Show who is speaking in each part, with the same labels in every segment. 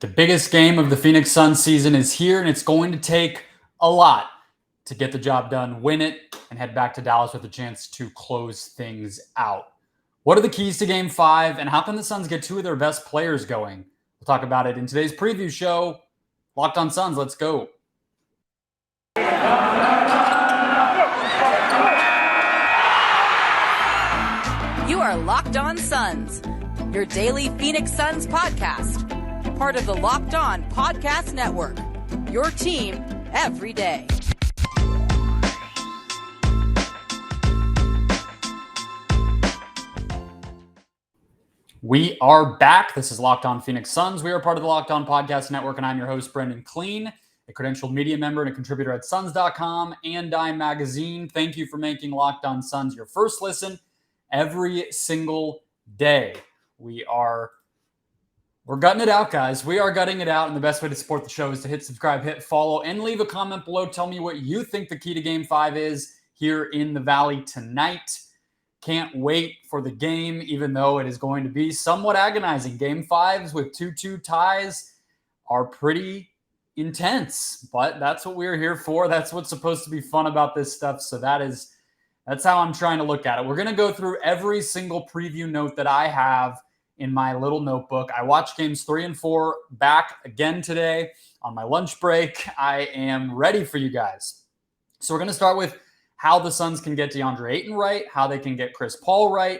Speaker 1: The biggest game of the Phoenix Suns season is here, and it's going to take a lot to get the job done, win it, and head back to Dallas with a chance to close things out. What are the keys to Game 5, and how can the Suns get two of their best players going? We'll talk about it in today's preview show. Locked on Suns, let's go.
Speaker 2: You are Locked On Suns, your daily Phoenix Suns podcast. Part of the Locked On Podcast Network, your team every day.
Speaker 1: We are back. This is Locked On Phoenix Suns. We are part of the Locked On Podcast Network, and I'm your host, Brendon Kleen, a credentialed media member and a contributor at Suns.com and Dime Magazine. Thank you for making Locked On Suns your first listen every single day. We're gutting it out, guys. We are gutting it out, and the best way to support the show is to hit subscribe, hit follow, and leave a comment below. Tell me what you think the key to Game 5 is here in the Valley tonight. Can't wait for the game, even though it is going to be somewhat agonizing. Game 5s with 2-2 ties are pretty intense, but that's what we're here for. That's what's supposed to be fun about this stuff, so that's how I'm trying to look at it. We're going to go through every single preview note that I have in my little notebook. I watched games 3 and 4 back again today on my lunch break. I am ready for you guys. So we're going to start with how the Suns can get Deandre Ayton right, how they can get Chris Paul right,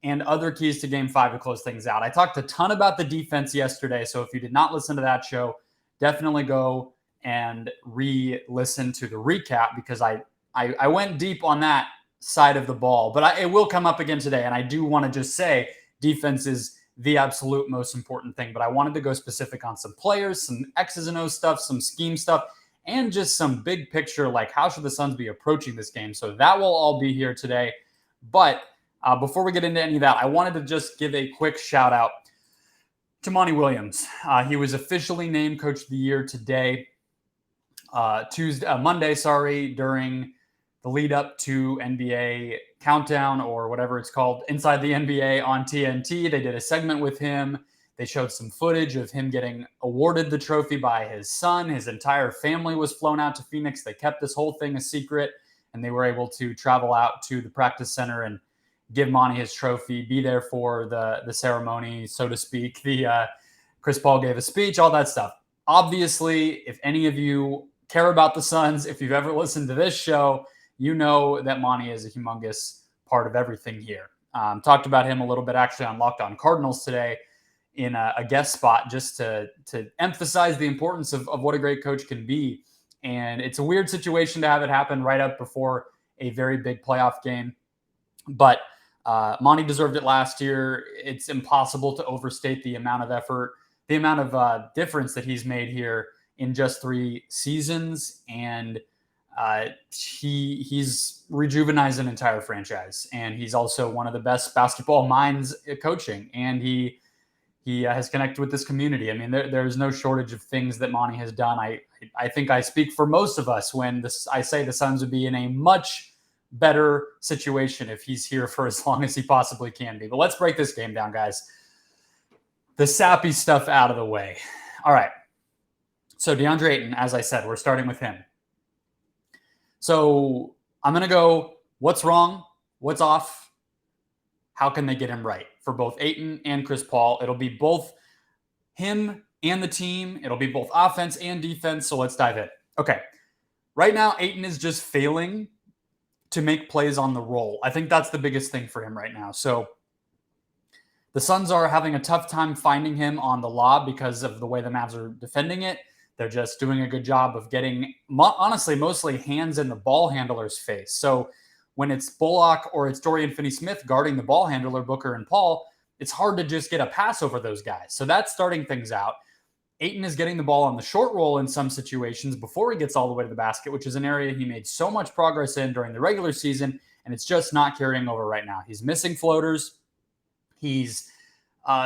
Speaker 1: and other keys to Game 5 to close things out. I talked a ton about the defense yesterday, so if you did not listen to that show, definitely go and re-listen to the recap because I went deep on that side of the ball. But it will come up again today, and I do want to just say defense is the absolute most important thing, but I wanted to go specific on some players, some X's and O's stuff, some scheme stuff, and just some big picture, like how should the Suns be approaching this game? So that will all be here today. But before we get into any of that, I wanted to just give a quick shout out to Monty Williams. He was officially named Coach of the Year today, Monday, during the lead up to NBA Countdown or whatever it's called, Inside the NBA on TNT. They did a segment with him. They showed some footage of him getting awarded the trophy by his son. His entire family was flown out to Phoenix. They kept this whole thing a secret, and they were able to travel out to the practice center and give Monty his trophy, be there for the ceremony, so to speak. Chris Paul gave a speech, all that stuff. Obviously, if any of you care about the Suns, if you've ever listened to this show, you know that Monty is a humongous part of everything here. Talked about him a little bit actually on Locked On Cardinals today in a guest spot just to emphasize the importance of what a great coach can be. And it's a weird situation to have it happen right up before a very big playoff game. But Monty deserved it last year. It's impossible to overstate the amount of effort, the amount of difference that he's made here in just 3 seasons. And he's rejuvenized an entire franchise, and he's also one of the best basketball minds at coaching, and he has connected with this community. I mean, there's no shortage of things that Monty has done. I think I speak for most of us when I say the Suns would be in a much better situation if he's here for as long as he possibly can be. But let's break this game down, guys. The sappy stuff out of the way. All right. So Deandre Ayton, as I said, we're starting with him. So I'm going to go, what's wrong? What's off? How can they get him right? For both Ayton and Chris Paul, it'll be both him and the team. It'll be both offense and defense. So let's dive in. Okay. Right now, Ayton is just failing to make plays on the roll. I think that's the biggest thing for him right now. So the Suns are having a tough time finding him on the lob because of the way the Mavs are defending it. They're just doing a good job of getting, honestly, mostly hands in the ball handler's face. So when it's Bullock or it's Dorian Finney-Smith guarding the ball handler, Booker and Paul, it's hard to just get a pass over those guys. So that's starting things out. Ayton is getting the ball on the short roll in some situations before he gets all the way to the basket, which is an area he made so much progress in during the regular season, and it's just not carrying over right now. He's missing floaters. He's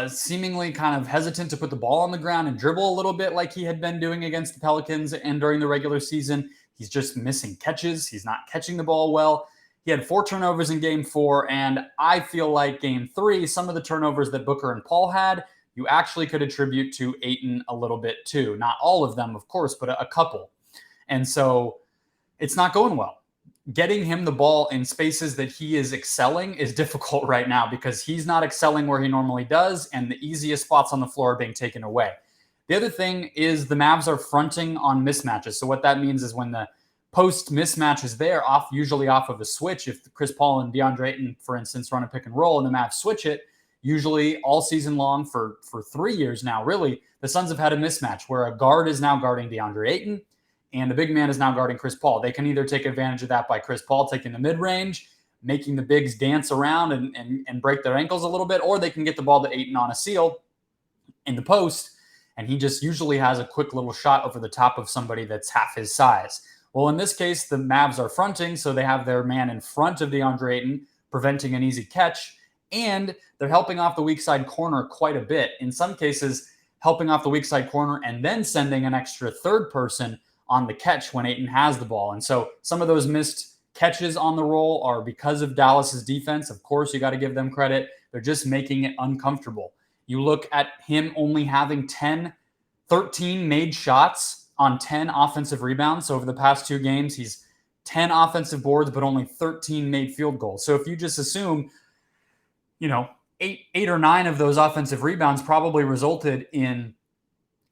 Speaker 1: seemingly kind of hesitant to put the ball on the ground and dribble a little bit like he had been doing against the Pelicans and during the regular season. He's just missing catches. He's not catching the ball well. He had 4 turnovers in Game 4, and I feel like Game 3, some of the turnovers that Booker and Paul had you actually could attribute to Ayton a little bit too. Not all of them, of course, but a couple. And so it's not going well. Getting him the ball in spaces that he is excelling is difficult right now because he's not excelling where he normally does, and the easiest spots on the floor are being taken away. The other thing is the Mavs are fronting on mismatches. So what that means is when the post mismatch is there, usually off of a switch, if Chris Paul and Deandre Ayton, for instance, run a pick and roll and the Mavs switch it, usually all season long for 3 years now, really, the Suns have had a mismatch where a guard is now guarding Deandre Ayton, and the big man is now guarding Chris Paul. They can either take advantage of that by Chris Paul taking the mid-range, making the bigs dance around and break their ankles a little bit, or they can get the ball to Ayton on a seal in the post, and he just usually has a quick little shot over the top of somebody that's half his size. Well, in this case, the Mavs are fronting, so they have their man in front of DeAndre Ayton, preventing an easy catch, and they're helping off the weak side corner quite a bit. In some cases, helping off the weak side corner and then sending an extra third person on the catch when Ayton has the ball. And so some of those missed catches on the roll are because of Dallas's defense. Of course, you got to give them credit. They're just making it uncomfortable. You look at him only having 13 made shots on 10 offensive rebounds. So over the past 2 games, he's 10 offensive boards, but only 13 made field goals. So if you just assume, 8 or 9 of those offensive rebounds probably resulted in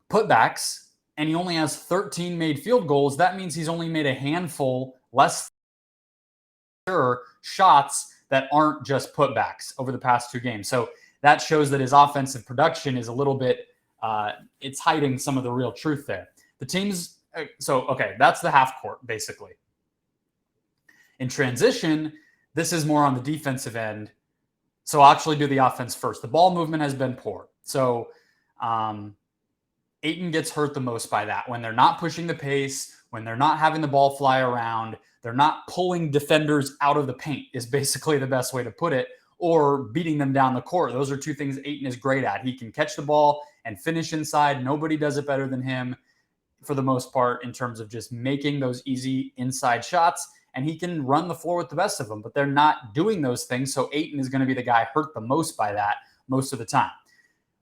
Speaker 1: putbacks, and he only has 13 made field goals, that means he's only made a handful less shots that aren't just putbacks over the past 2 games. So that shows that his offensive production is a little bit, it's hiding some of the real truth there. The teams, that's the half court, basically. In transition, this is more on the defensive end. So I'll actually do the offense first. The ball movement has been poor. So Ayton gets hurt the most by that. When they're not pushing the pace, when they're not having the ball fly around, they're not pulling defenders out of the paint is basically the best way to put it, or beating them down the court. Those are 2 things Ayton is great at. He can catch the ball and finish inside. Nobody does it better than him for the most part in terms of just making those easy inside shots, and he can run the floor with the best of them, but they're not doing those things, so Ayton is going to be the guy hurt the most by that most of the time.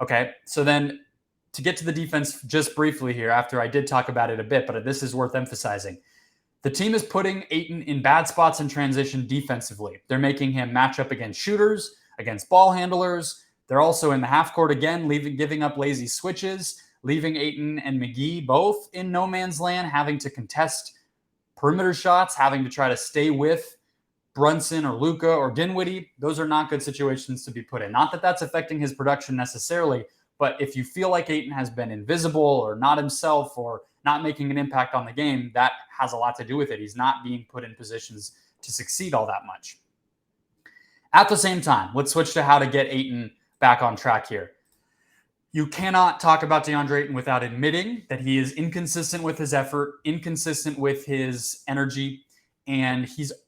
Speaker 1: Okay, so then to get to the defense just briefly here, after I did talk about it a bit, but this is worth emphasizing. The team is putting Ayton in bad spots in transition defensively. They're making him match up against shooters, against ball handlers. They're also in the half court again, giving up lazy switches, leaving Ayton and McGee both in no man's land, having to contest perimeter shots, having to try to stay with Brunson or Luka or Dinwiddie. Those are not good situations to be put in. Not that that's affecting his production necessarily, but if you feel like Ayton has been invisible or not himself or not making an impact on the game, that has a lot to do with it. He's not being put in positions to succeed all that much. At the same time, let's switch to how to get Ayton back on track here. You cannot talk about DeAndre Ayton without admitting that he is inconsistent with his effort, inconsistent with his energy, and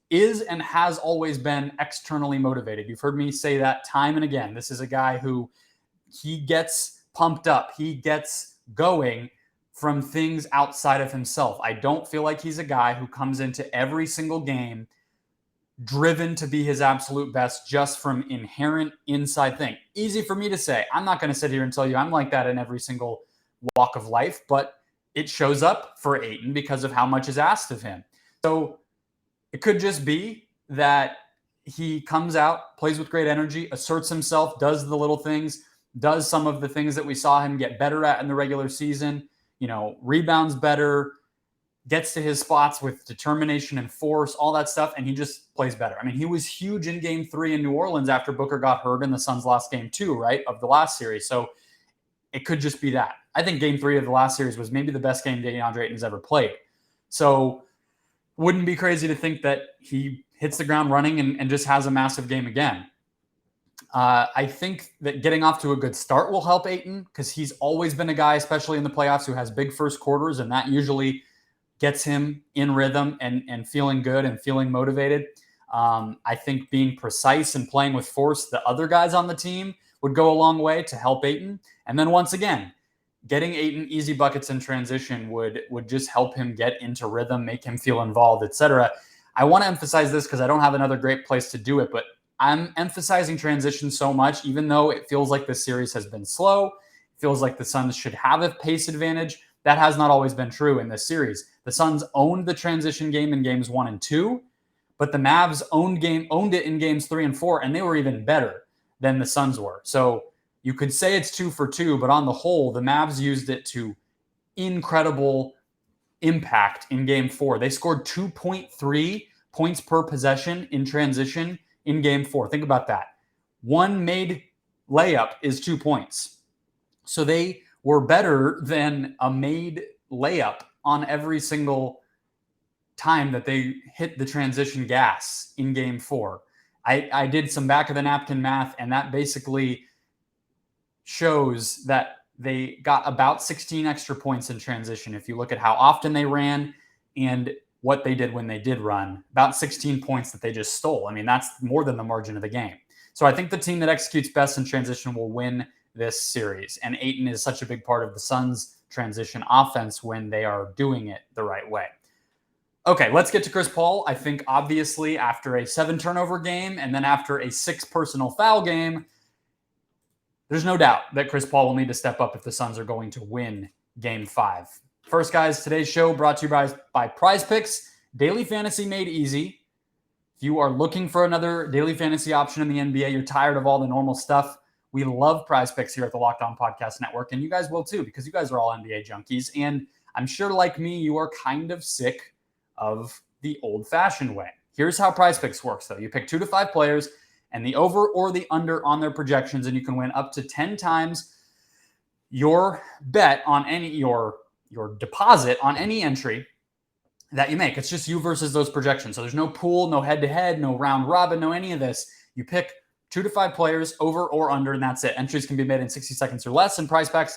Speaker 1: is and has always been externally motivated. You've heard me say that time and again. This is a guy who he gets pumped up. He gets going from things outside of himself. I don't feel like he's a guy who comes into every single game driven to be his absolute best just from inherent inside thing. Easy for me to say. I'm not going to sit here and tell you I'm like that in every single walk of life, but it shows up for Ayton because of how much is asked of him. So it could just be that he comes out, plays with great energy, asserts himself, does the little things, does some of the things that we saw him get better at in the regular season, rebounds better, gets to his spots with determination and force, all that stuff, and he just plays better. I mean, he was huge in Game 3 in New Orleans after Booker got hurt and the Suns lost Game 2, right, of the last series. So it could just be that. I think Game 3 of the last series was maybe the best game DeAndre Ayton's ever played. So wouldn't be crazy to think that he hits the ground running and just has a massive game again. I think that getting off to a good start will help Ayton because he's always been a guy, especially in the playoffs, who has big first quarters, and that usually gets him in rhythm and feeling good and feeling motivated. I think being precise and playing with force, the other guys on the team would go a long way to help Ayton. And then once again, getting Ayton easy buckets in transition would just help him get into rhythm, make him feel involved, etc. I want to emphasize this because I don't have another great place to do it, but I'm emphasizing transition so much, even though it feels like this series has been slow feels like the Suns should have a pace advantage. That has not always been true in this series. The Suns owned the transition game in games 1 and 2, but the Mavs owned it in games 3 and 4, and they were even better than the Suns were. So you could say it's 2 for 2, but on the whole, the Mavs used it to incredible impact in game 4. They scored 2.3 points per possession in transition in game 4. Think about that. One made layup is 2 points. So they were better than a made layup on every single time that they hit the transition gas in game 4. I did some back of the napkin math, and that basically shows that they got about 16 extra points in transition. If you look at how often they ran and what they did when they did run, about 16 points that they just stole. I mean, that's more than the margin of the game. So I think the team that executes best in transition will win this series. And Ayton is such a big part of the Suns' transition offense when they are doing it the right way. Okay, let's get to Chris Paul. I think obviously after a 7-turnover game and then after a 6 personal foul game, there's no doubt that Chris Paul will need to step up if the Suns are going to win Game 5. First, guys, today's show brought to you by PrizePicks, daily fantasy made easy. If you are looking for another daily fantasy option in the NBA, you're tired of all the normal stuff, we love PrizePicks here at the Locked On Podcast Network, and you guys will too, because you guys are all NBA junkies, and I'm sure, like me, you are kind of sick of the old-fashioned way. Here's how PrizePicks works, though. You pick 2 to 5 players and the over or the under on their projections, and you can win up to 10 times your bet on your deposit on any entry that you make. It's just you versus those projections. So there's no pool, no head-to-head, no round robin, no any of this. You pick 2 to 5 players, over or under, and that's it. Entries can be made in 60 seconds or less, and PrizePicks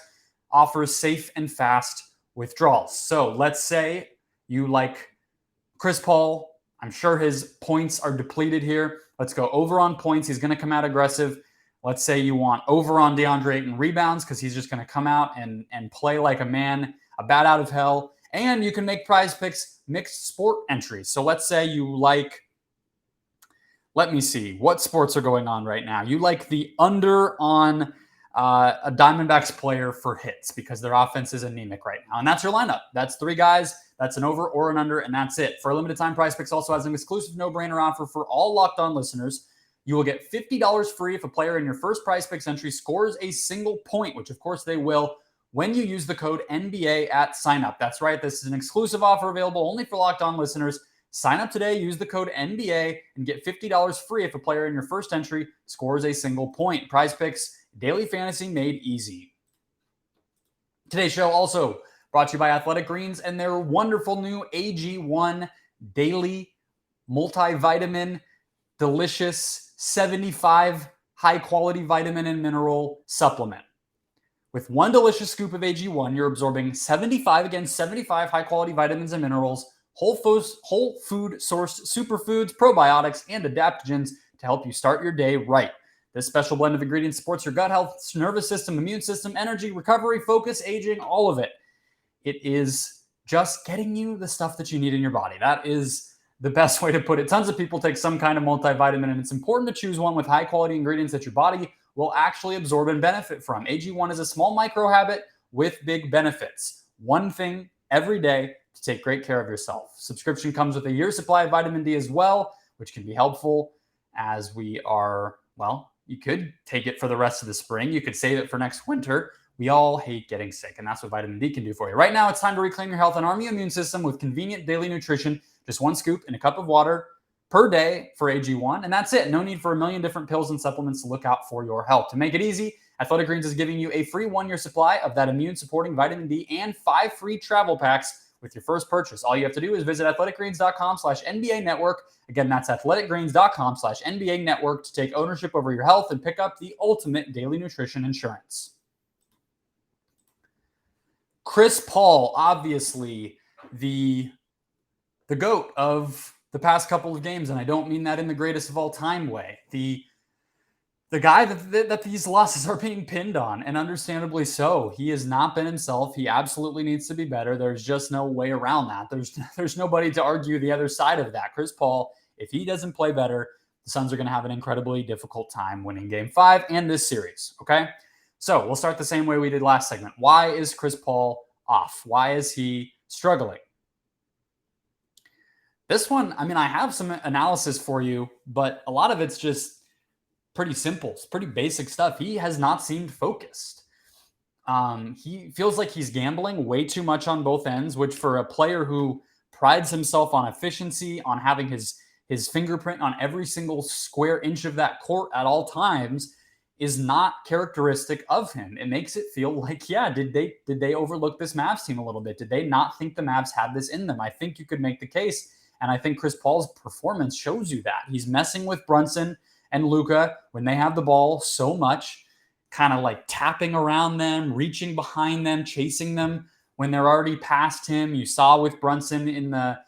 Speaker 1: offers safe and fast withdrawals. So let's say you like Chris Paul. I'm sure his points are depleted here. Let's go over on points. He's going to come out aggressive. Let's say you want over on Deandre Ayton rebounds because he's just going to come out and play like a man, a bat out of hell. And you can make PrizePicks mixed sport entries. So let's say you like, let me see, what sports are going on right now? You like the under on a Diamondbacks player for hits because their offense is anemic right now. And that's your lineup. That's 3 guys. That's an over or an under, and that's it. For a limited time, PrizePicks also has an exclusive no-brainer offer for all Locked On listeners. You will get $50 free if a player in your first PrizePicks entry scores a single point, which of course they will, when you use the code NBA at signup. That's right. This is an exclusive offer available only for Locked On listeners. Sign up today, use the code NBA, and get $50 free if a player in your first entry scores a single point. PrizePicks, daily fantasy made easy. Today's show also brought to you by Athletic Greens and their wonderful new AG1 Daily Multivitamin, delicious 75 high-quality vitamin and mineral supplement. With 1 delicious scoop of AG1, you're absorbing 75 high-quality vitamins and minerals, whole food sourced superfoods, probiotics, and adaptogens to help you start your day right. This special blend of ingredients supports your gut health, nervous system, immune system, energy, recovery, focus, aging, all of it. It is just getting you the stuff that you need in your body. That is the best way to put it. Tons of people take some kind of multivitamin, and it's important to choose one with high-quality ingredients that your body will actually absorb and benefit from. AG1 is a small micro habit with big benefits. One thing every day to take great care of yourself. Subscription comes with a year's supply of vitamin D as well, which can be helpful as we are, well, you could take it for the rest of the spring. You could save it for next winter. We all hate getting sick, and that's what vitamin D can do for you. Right now, it's time to reclaim your health and arm your immune system with convenient daily nutrition. Just 1 scoop in a cup of water per day for AG1, and that's it. No need for a million different pills and supplements to look out for your health. To make it easy, Athletic Greens is giving you a free 1-year supply of that immune-supporting vitamin D and 5 free travel packs with your first purchase. All you have to do is visit athleticgreens.com/NBA network. Again, that's athleticgreens.com/NBA network to take ownership over your health and pick up the ultimate daily nutrition insurance. Chris Paul, obviously the GOAT of the past couple of games, and I don't mean that in the greatest of all time way. The guy that these losses are being pinned on, and understandably so. He has not been himself. He absolutely needs to be better. There's just no way around that. There's nobody to argue the other side of that. Chris Paul, if he doesn't play better, the Suns are going to have an incredibly difficult time winning Game 5 and this series, okay? So we'll start the same way we did last segment. Why is Chris Paul off? Why is he struggling? This one, I mean, I have some analysis for you, but a lot of it's just pretty simple. It's pretty basic stuff. He has not seemed focused. He feels like he's gambling way too much on both ends, which for a player who prides himself on efficiency, on having his fingerprint on every single square inch of that court at all times, is not characteristic of him. It makes it feel like, yeah, did they overlook this Mavs team a little bit? Did they not think the Mavs had this in them? I think you could make the case, and I think Chris Paul's performance shows you that. He's messing with Brunson and Luka when they have the ball so much, kind of like tapping around them, reaching behind them, chasing them when they're already past him. You saw with Brunson in the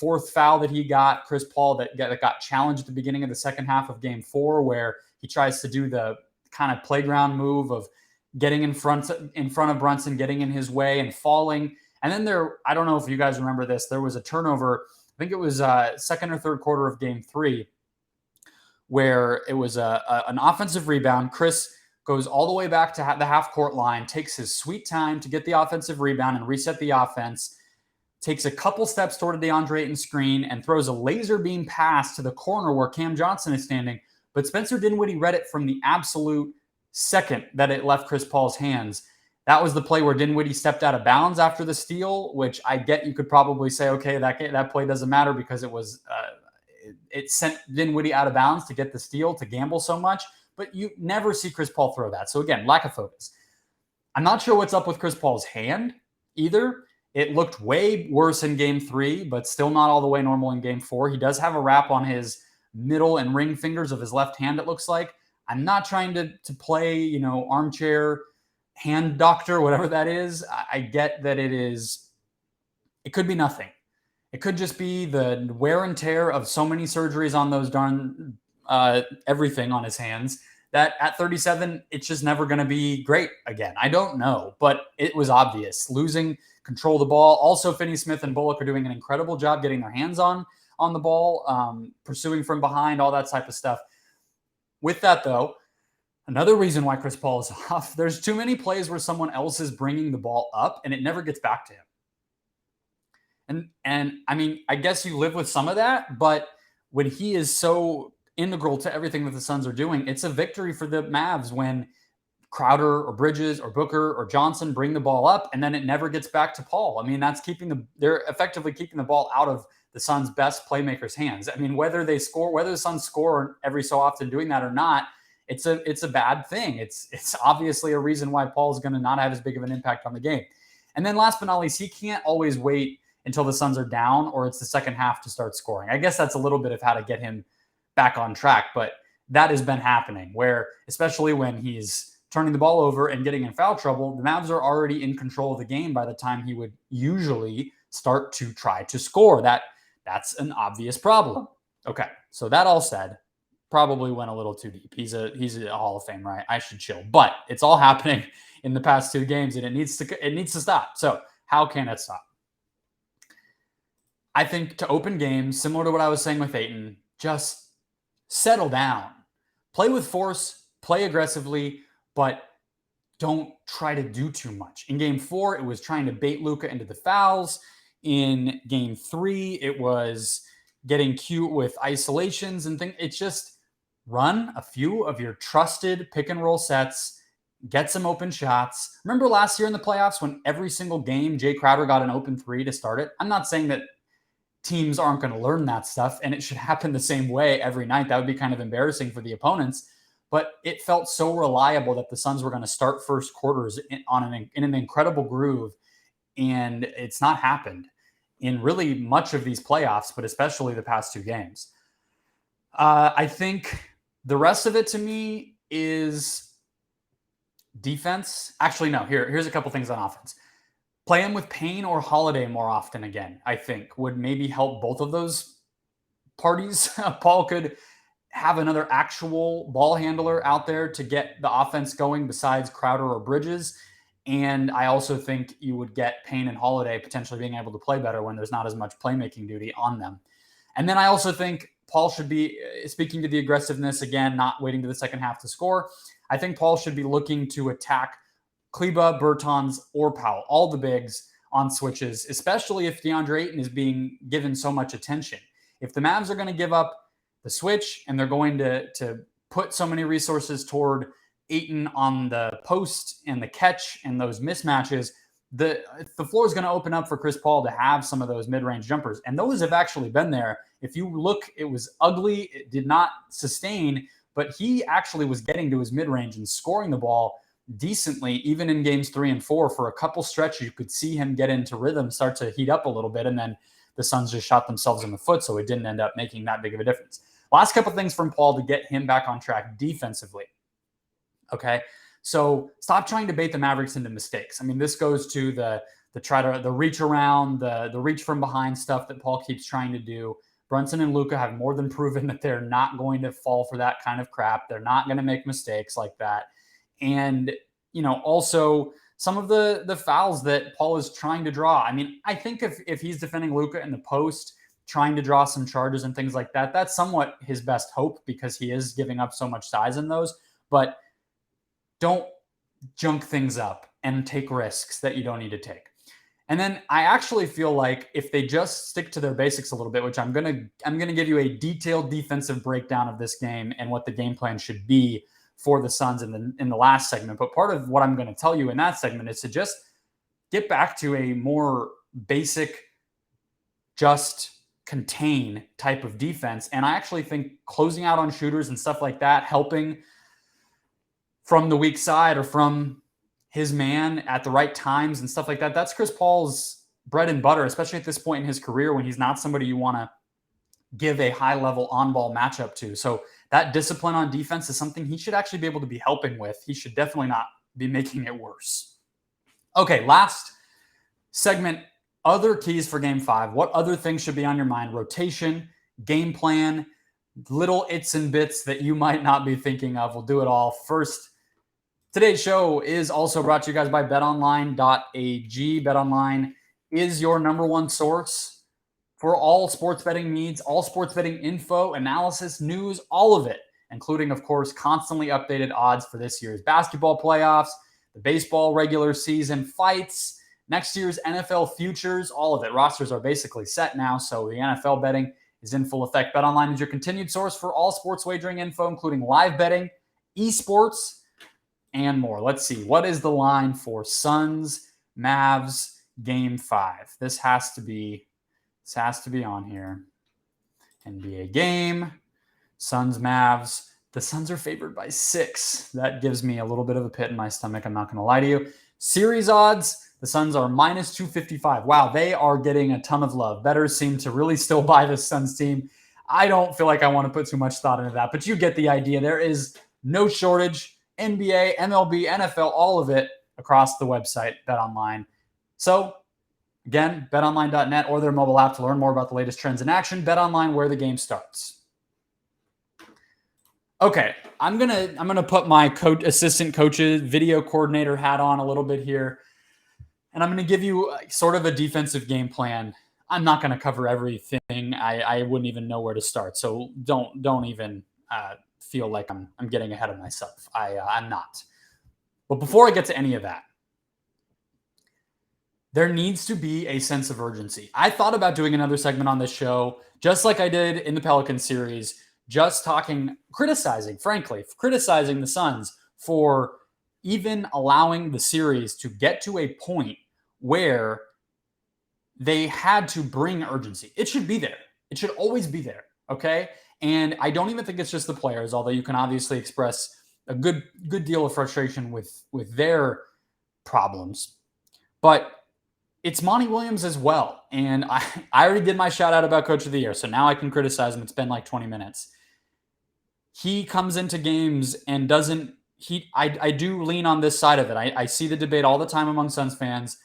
Speaker 1: fourth foul that he got, Chris Paul, that got challenged at the beginning of the second half of Game 4, where he tries to do the kind of playground move of getting in front of Brunson, getting in his way and falling. And then I don't know if you guys remember this, there was a turnover, I think it was second or third quarter of Game 3, where it was an offensive rebound. Chris goes all the way back to the half-court line, takes his sweet time to get the offensive rebound and reset the offense, takes a couple steps toward the Deandre Ayton screen, and throws a laser beam pass to the corner where Cam Johnson is standing. But Spencer Dinwiddie read it from the absolute second that it left Chris Paul's hands. That was the play where Dinwiddie stepped out of bounds after the steal, which I get you could probably say, okay, that play doesn't matter because it sent Dinwiddie out of bounds to get the steal, to gamble so much. But you never see Chris Paul throw that. So again, lack of focus. I'm not sure what's up with Chris Paul's hand either. It looked way worse in Game 3, but still not all the way normal in Game 4. He does have a wrap on his middle and ring fingers of his left hand, it looks like. I'm not trying to play, armchair hand doctor, whatever that is. I get that it could be nothing. It could just be the wear and tear of so many surgeries on those darn everything on his hands, that at 37, it's just never going to be great again. I don't know, but it was obvious. Losing control of the ball. Also, Finney-Smith and Bullock are doing an incredible job getting their hands on the ball, pursuing from behind, all that type of stuff. With that, though, another reason why Chris Paul is off, there's too many plays where someone else is bringing the ball up and it never gets back to him. And I mean, I guess you live with some of that, but when he is so integral to everything that the Suns are doing, it's a victory for the Mavs when Crowder or Bridges or Booker or Johnson bring the ball up and then it never gets back to Paul. I mean, they're effectively keeping the ball out of the Suns' best playmakers' hands. I mean, whether the Suns score every so often doing that or not, it's a bad thing. It's obviously a reason why Paul's going to not have as big of an impact on the game. And then last but not least, he can't always wait until the Suns are down or it's the second half to start scoring. I guess that's a little bit of how to get him back on track, but that has been happening where, especially when he's turning the ball over and getting in foul trouble, the Mavs are already in control of the game by the time he would usually start to try to score. That's an obvious problem. Okay, so that all said, probably went a little too deep. He's a Hall of Fame, right? I should chill. But it's all happening in the past 2 games, and it needs to stop. So how can it stop? I think to open games, similar to what I was saying with Ayton, just settle down. Play with force, play aggressively, but don't try to do too much. In Game 4, it was trying to bait Luka into the fouls. In Game 3, it was getting cute with isolations and things. It's just run a few of your trusted pick and roll sets, get some open shots. Remember last year in the playoffs when every single game Jay Crowder got an open 3 to start it? I'm not saying that teams aren't going to learn that stuff and it should happen the same way every night. That would be kind of embarrassing for the opponents. But it felt so reliable that the Suns were going to start first quarters in an incredible groove, and it's not happened in really much of these playoffs, but especially the past 2 games. I think the rest of it to me is defense. Actually, no, here's a couple things on offense. Play him with Payne or Holiday more often again, I think, would maybe help both of those parties. Paul could have another actual ball handler out there to get the offense going besides Crowder or Bridges. And I also think you would get Payne and Holiday potentially being able to play better when there's not as much playmaking duty on them. And then I also think Paul should be speaking to the aggressiveness again, not waiting to the second half to score. I think Paul should be looking to attack Kleba, Bertans, or Powell, all the bigs on switches, especially if Deandre Ayton is being given so much attention. If the Mavs are going to give up the switch and they're going to put so many resources toward Ayton on the post and the catch and those mismatches, the floor is going to open up for Chris Paul to have some of those mid-range jumpers. And those have actually been there. If you look, it was ugly. It did not sustain, but he actually was getting to his mid-range and scoring the ball decently, even in games 3 and 4. For a couple stretches, you could see him get into rhythm, start to heat up a little bit, and then the Suns just shot themselves in the foot, so it didn't end up making that big of a difference. Last couple things from Paul to get him back on track defensively. Okay, so stop trying to bait the Mavericks into mistakes. I mean, this goes to the reach around, the reach from behind stuff that Paul keeps trying to do. Brunson and Luka have more than proven that they're not going to fall for that kind of crap. They're not going to make mistakes like that. And, also some of the fouls that Paul is trying to draw. I mean, I think if he's defending Luka in the post, trying to draw some charges and things like that, that's somewhat his best hope because he is giving up so much size in those. But don't junk things up and take risks that you don't need to take. And then I actually feel like if they just stick to their basics a little bit, which I'm gonna give you a detailed defensive breakdown of this game and what the game plan should be for the Suns in the last segment. But part of what I'm going to tell you in that segment is to just get back to a more basic, just contain type of defense. And I actually think closing out on shooters and stuff like that, helping from the weak side or from his man at the right times and stuff like that, that's Chris Paul's bread and butter, especially at this point in his career when he's not somebody you want to give a high-level on-ball matchup to. So that discipline on defense is something he should actually be able to be helping with. He should definitely not be making it worse. Okay, last segment, other keys for Game 5. What other things should be on your mind? Rotation, game plan, little its and bits that you might not be thinking of. We'll do it all. First, today's show is also brought to you guys by betonline.ag. BetOnline is your number one source for all sports betting needs, all sports betting info, analysis, news, all of it, including, of course, constantly updated odds for this year's basketball playoffs, the baseball regular season fights, next year's NFL futures, all of it. Rosters are basically set now, so the NFL betting is in full effect. BetOnline is your continued source for all sports wagering info, including live betting, esports, and more. Let's see. What is the line for Suns, Mavs, Game 5? This has to be on here. NBA game, Suns, Mavs. The Suns are favored by 6. That gives me a little bit of a pit in my stomach. I'm not going to lie to you. Series odds, the Suns are minus 255. Wow, they are getting a ton of love. Bettors seem to really still buy this Suns team. I don't feel like I want to put too much thought into that, but you get the idea. There is no shortage. NBA, MLB, NFL, all of it across the website, BetOnline. So, again, betonline.net or their mobile app to learn more about the latest trends in action. BetOnline, where the game starts. Okay, I'm gonna put my assistant coach's video coordinator hat on a little bit here, and I'm gonna give you sort of a defensive game plan. I'm not gonna cover everything. I wouldn't even know where to start. So don't even feel like I'm getting ahead of myself. I'm not. But before I get to any of that, there needs to be a sense of urgency. I thought about doing another segment on this show, just like I did in the Pelican series, just criticizing the Suns for even allowing the series to get to a point where they had to bring urgency. It should be there. It should always be there, okay? And I don't even think it's just the players, although you can obviously express a good deal of frustration with their problems. But it's Monty Williams as well. And I already did my shout out about Coach of the Year, so now I can criticize him. It's been like 20 minutes. He comes into games and I do lean on this side of it. I see the debate all the time among Suns fans.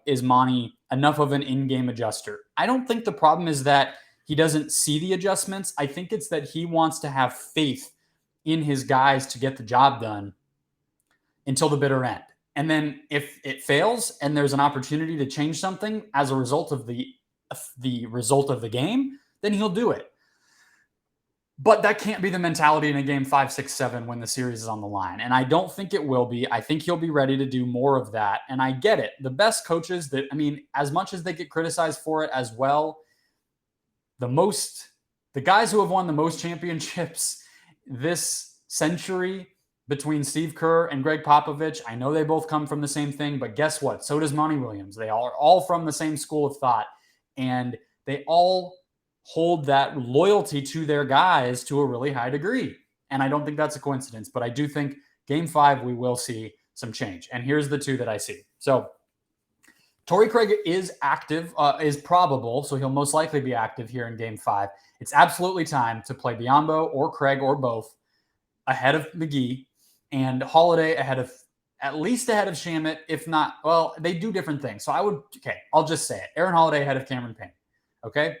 Speaker 1: Is Monty enough of an in-game adjuster? I don't think the problem is that he doesn't see the adjustments. I think it's that he wants to have faith in his guys to get the job done until the bitter end. And then if it fails and there's an opportunity to change something as a result of the result of the game, then he'll do it. But that can't be the mentality in a game 5, 6, 7 when the series is on the line. And I don't think it will be. I think he'll be ready to do more of that. And I get it. The best coaches that, I mean, as much as they get criticized for it as well, the guys who have won the most championships this century between Steve Kerr and Greg Popovich, I know they both come from the same thing, but guess what? So does Monty Williams. They are all from the same school of thought. And they all hold that loyalty to their guys to a really high degree. And I don't think that's a coincidence, but I do think game 5, we will see some change. And here's the two that I see. So Torrey Craig is active, is probable, so he'll most likely be active here in game 5. It's absolutely time to play Biyombo or Craig or both ahead of McGee, and Holiday at least ahead of Shamet, if not, well, they do different things. So I'll just say it. Aaron Holiday ahead of Cameron Payne. Okay?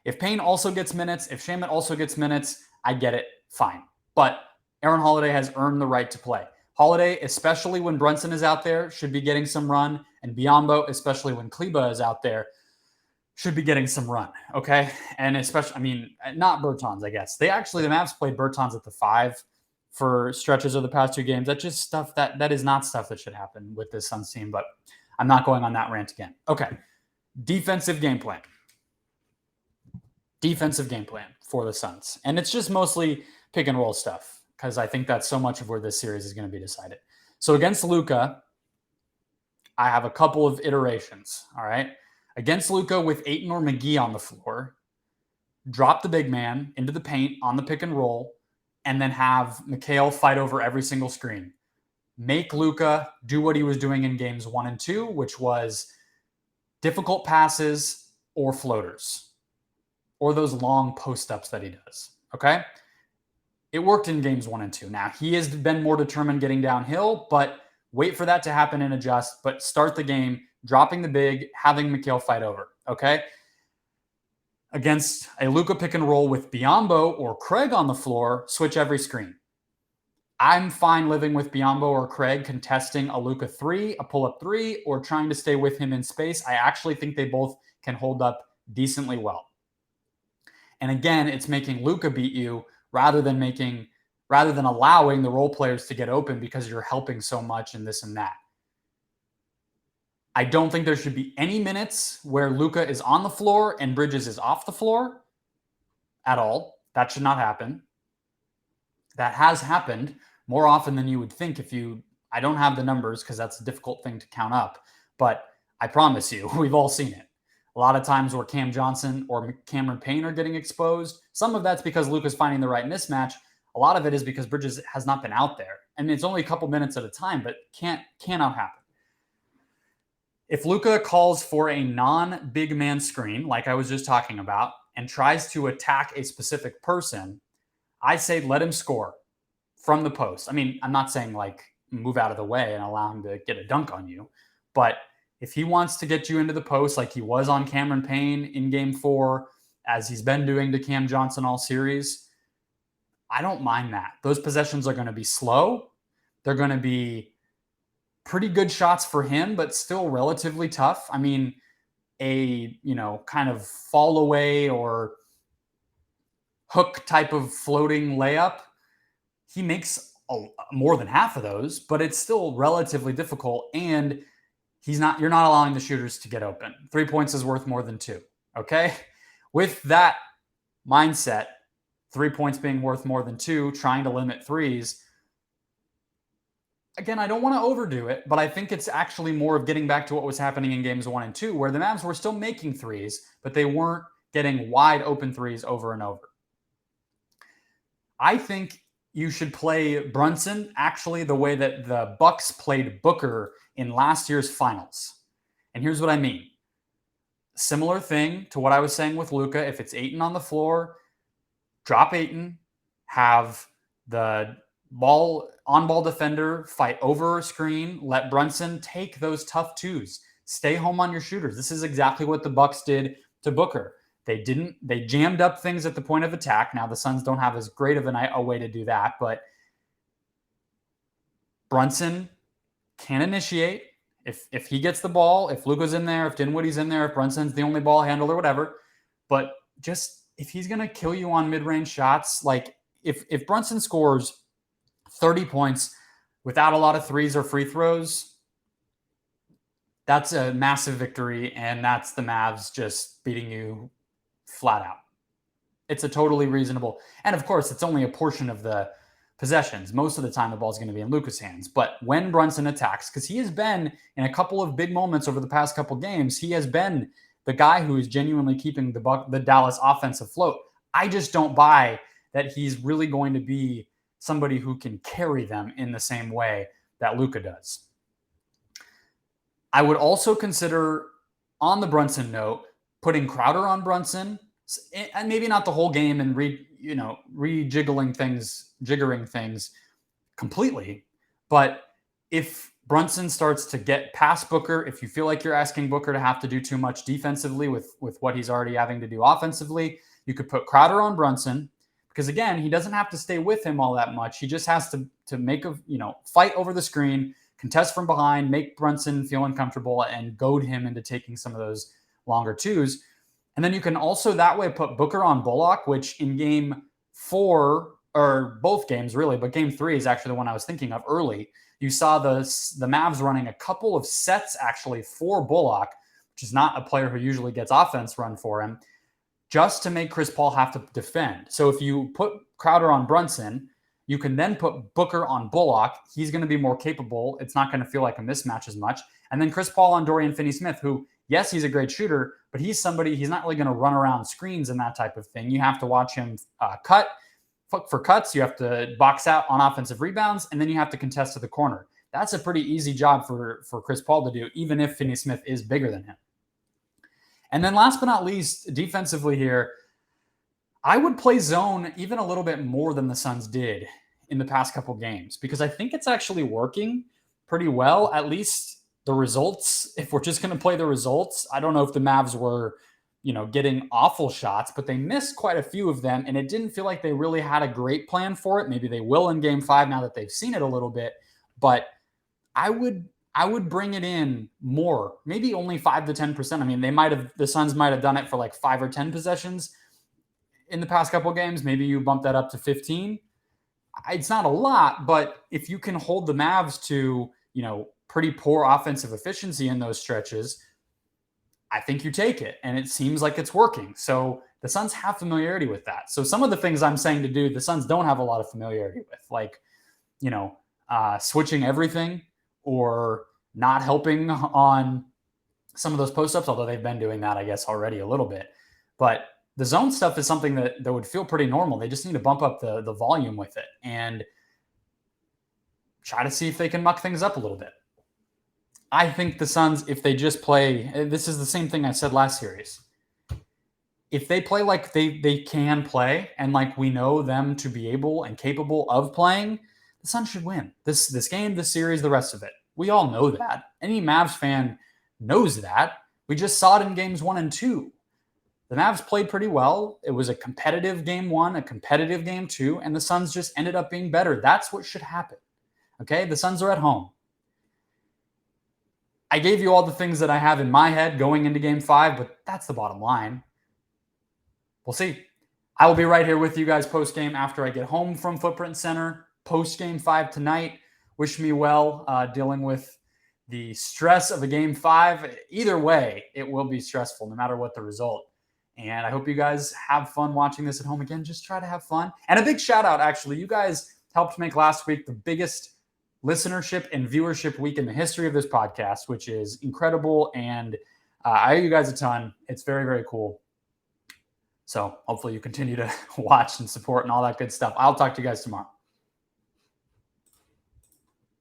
Speaker 1: If Payne also gets minutes, if Shamet also gets minutes, I get it, fine. But Aaron Holiday has earned the right to play. Holiday, especially when Brunson is out there, should be getting some run, and Biyombo, especially when Kleba is out there, should be getting some run, okay? And especially, not Bertans, I guess. The Mavs played Bertans at the 5 for stretches of the past 2 games. That's just stuff that is not stuff that should happen with this Suns team, but I'm not going on that rant again. Okay, defensive game plan. Defensive game plan for the Suns. And it's just mostly pick and roll stuff because I think that's so much of where this series is going to be decided. So against Luka, I have a couple of iterations, all right? Against Luka with Ayton or McGee on the floor, drop the big man into the paint on the pick and roll, and then have Mikal fight over every single screen. Make Luka do what he was doing in games 1 and 2, which was difficult passes or floaters, or those long post-ups that he does, okay? It worked in games 1 and 2. Now, he has been more determined getting downhill, but wait for that to happen and adjust, but start the game dropping the big, having Mikal fight over, okay? Against a Luka pick and roll with Biyombo or Craig on the floor, switch every screen. I'm fine living with Biyombo or Craig contesting a Luka 3, a pull-up 3, or trying to stay with him in space. I actually think they both can hold up decently well. And again, it's making Luka beat you rather than allowing the role players to get open because you're helping so much and this and that. I don't think there should be any minutes where Luka is on the floor and Bridges is off the floor at all. That should not happen. That has happened more often than you would think I don't have the numbers because that's a difficult thing to count up, but I promise you, we've all seen it. A lot of times where Cam Johnson or Cameron Payne are getting exposed. Some of that's because Luka's finding the right mismatch. A lot of it is because Bridges has not been out there. And it's only a couple minutes at a time, but cannot happen. If Luka calls for a non-big man screen, like I was just talking about, and tries to attack a specific person, I say let him score from the post. I'm not saying like move out of the way and allow him to get a dunk on you, but if he wants to get you into the post like he was on Cameron Payne in game 4, as he's been doing to Cam Johnson all series, I don't mind that. Those possessions are going to be slow. They're going to be pretty good shots for him, but still relatively tough. A kind of fall away or hook type of floating layup, he makes more than half of those, but it's still relatively difficult. And you're not allowing the shooters to get open. 3 points is worth more than 2. Okay. With that mindset, 3 points being worth more than 2, trying to limit threes. Again, I don't want to overdo it, but I think it's actually more of getting back to what was happening in games 1 and 2, where the Mavs were still making threes, but they weren't getting wide open threes over and over. I think you should play Brunson actually the way that the Bucks played Booker in last year's finals. And here's what I mean. Similar thing to what I was saying with Luka. If it's Ayton on the floor, drop Ayton, have the on-ball defender fight over a screen, let Brunson take those tough twos. Stay home on your shooters. This is exactly what the Bucks did to Booker. They jammed up things at the point of attack. Now the Suns don't have as great of a way to do that, but Brunson can initiate. If he gets the ball, if Luka's in there, if Dinwiddie's in there, if Brunson's the only ball handler, whatever, but just if he's going to kill you on mid-range shots, like if Brunson scores 30 points without a lot of threes or free throws, that's a massive victory, and that's the Mavs just beating you flat out. It's a totally reasonable, and of course, it's only a portion of the possessions. Most of the time, the ball's going to be in Luka's hands. But when Brunson attacks, because he has been in a couple of big moments over the past couple games, he has been the guy who is genuinely keeping the Dallas offense afloat. I just don't buy that he's really going to be somebody who can carry them in the same way that Luka does. I would also consider, on the Brunson note, putting Crowder on Brunson, and maybe not the whole game and rejiggering things completely. But if Brunson starts to get past Booker, if you feel like you're asking Booker to have to do too much defensively with what he's already having to do offensively, you could put Crowder on Brunson, because again, he doesn't have to stay with him all that much. He just has to make fight over the screen, contest from behind, make Brunson feel uncomfortable, and goad him into taking some of those longer twos. And then you can also that way put Booker on Bullock, which in game 4, or both games really, but game 3 is actually the one I was thinking of early. You saw the Mavs running a couple of sets actually for Bullock, which is not a player who usually gets offense run for him, just to make Chris Paul have to defend. So if you put Crowder on Brunson, you can then put Booker on Bullock. He's going to be more capable. It's not going to feel like a mismatch as much. And then Chris Paul on Dorian Finney-Smith, who, yes, he's a great shooter, but he's not really going to run around screens and that type of thing. You have to watch him cut for cuts. You have to box out on offensive rebounds, and then you have to contest to the corner. That's a pretty easy job for Chris Paul to do, even if Finney-Smith is bigger than him. And then last but not least, defensively here, I would play zone even a little bit more than the Suns did in the past couple games, because I think it's actually working pretty well, at least the results. If we're just going to play the results, I don't know if the Mavs were, getting awful shots, but they missed quite a few of them, and it didn't feel like they really had a great plan for it. Maybe they will in game 5 now that they've seen it a little bit, but I would bring it in more, maybe only 5 to 10%. I mean, the Suns might have done it for like 5 or 10 possessions in the past couple of games. Maybe you bump that up to 15. It's not a lot, but if you can hold the Mavs to, pretty poor offensive efficiency in those stretches, I think you take it, and it seems like it's working. So the Suns have familiarity with that. So some of the things I'm saying to do, the Suns don't have a lot of familiarity with, like, switching everything or not helping on some of those post-ups, although they've been doing that, I guess, already a little bit. But the zone stuff is something that would feel pretty normal. They just need to bump up the volume with it and try to see if they can muck things up a little bit. I think the Suns, if they just play, this is the same thing I said last series. If they play like they can play, and like we know them to be able and capable of playing, the Suns should win this game, this series, the rest of it. We all know that. Any Mavs fan knows that. We just saw it in games 1 and 2. The Mavs played pretty well. It was a competitive game 1, a competitive game 2, and the Suns just ended up being better. That's what should happen. Okay? The Suns are at home. I gave you all the things that I have in my head going into game 5, but that's the bottom line. We'll see. I will be right here with you guys post-game after I get home from Footprint Center. Post-game 5 tonight. Wish me well dealing with the stress of a game 5. Either way, it will be stressful no matter what the result. And I hope you guys have fun watching this at home. Again, just try to have fun. And a big shout out, actually. You guys helped make last week the biggest listenership and viewership week in the history of this podcast, which is incredible. And I owe you guys a ton. It's very, very cool. So hopefully you continue to watch and support and all that good stuff. I'll talk to you guys tomorrow.